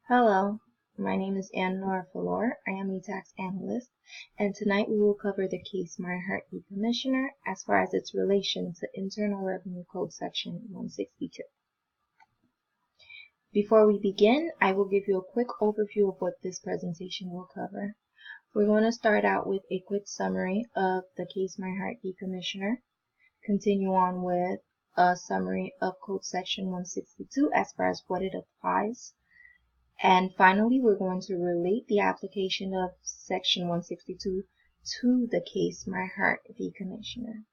Hello, my name is Anne-Norah. I am a tax analyst, and tonight we will cover the case Meinhardt v. Commissioner as far as its relation to Internal Revenue Code Section 162. Before we begin, I will give you a quick overview of what this presentation will cover. We're going to start out with a quick summary of the case Meinhardt v. Commissioner, continue on with a summary of Code Section 162 as far as what it applies, and finally, we're going to relate the application of Section 162 to the case Meinhardt v. Commissioner.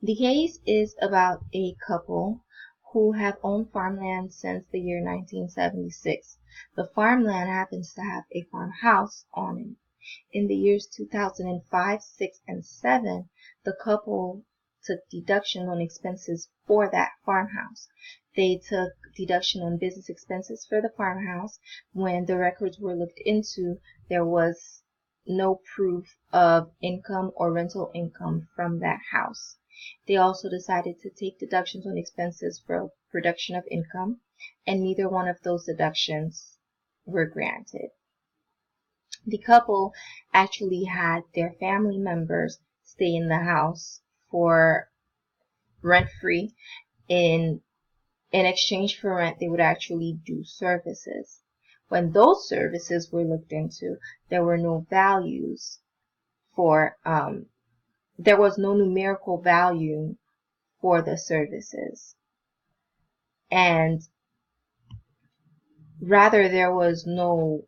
The case is about a couple who have owned farmland since the year 1976. The farmland happens to have a farmhouse on it. In the years 2005, 6, and 7, the couple took deduction on expenses for that farmhouse. They took deduction on business expenses for the farmhouse. When the records were looked into, there was no proof of income or rental income from that house. They also decided to take deductions on expenses for production of income, and neither one of those deductions were granted. The couple actually had their family members stay in the house for rent-free. In exchange for rent, they would actually do services. When those services were looked into, there were no values for, there was no numerical value for the services. And rather, there was no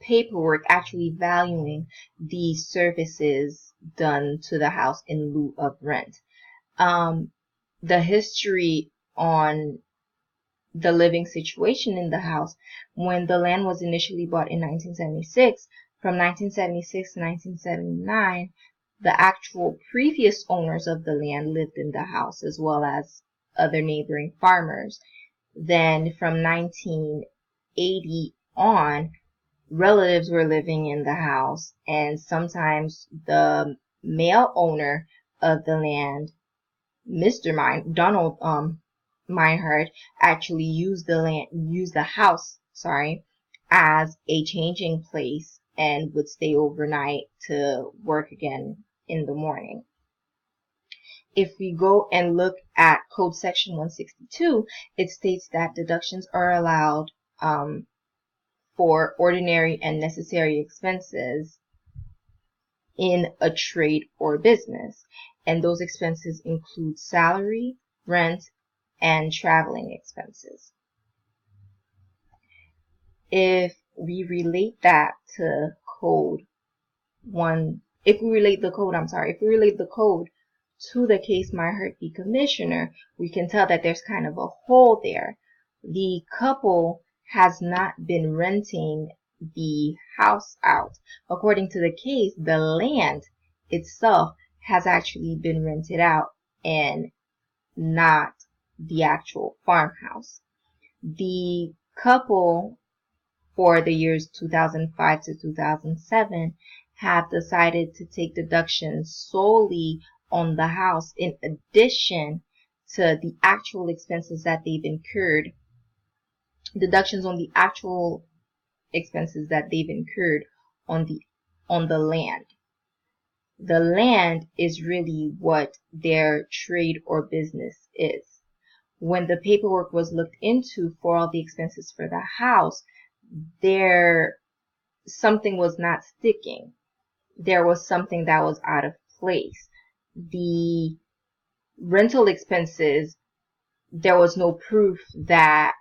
paperwork actually valuing the services done to the house in lieu of rent. The history on the living situation in the house, when the land was initially bought in 1976, from 1976 to 1979, the actual previous owners of the land lived in the house as well as other neighboring farmers. Then from 1980 on, relatives were living in the house, and sometimes the male owner of the land, Donald Meinhardt, actually used the house, as a changing place and would stay overnight to work again in the morning. If we go and look at Code Section 162, it states that deductions are allowed for ordinary and necessary expenses in a trade or business. And those expenses include salary, rent, and traveling expenses. If we relate the code to the case Meinhardt v. Commissioner, we can tell that there's kind of a hole there. The couple has not been renting the house out. According to the case, the land itself has actually been rented out and not the actual farmhouse. The couple, for the years 2005 to 2007, have decided to take deductions solely on the house in addition to the actual expenses that they've incurred, deductions on the actual expenses that they've incurred on the land. The land is really what their trade or business is. When the paperwork was looked into for all the expenses for the house, something was not sticking. There was something that was out of place. The rental expenses, there was no proof that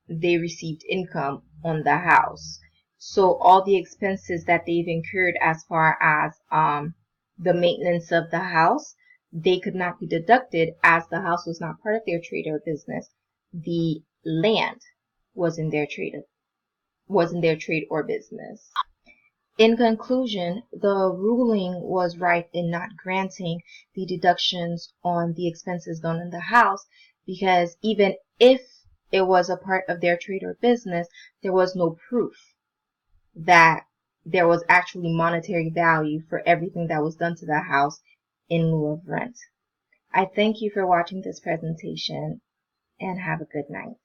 they received income on the house. So all the expenses that they've incurred as far as the maintenance of the house, they could not be deducted as the house was not part of their trade or business. The land was in their trade or business. In conclusion, the ruling was right in not granting the deductions on the expenses done in the house, because even if it was a part of their trade or business, there was no proof that there was actually monetary value for everything that was done to the house in lieu of rent. I thank you for watching this presentation, and have a good night.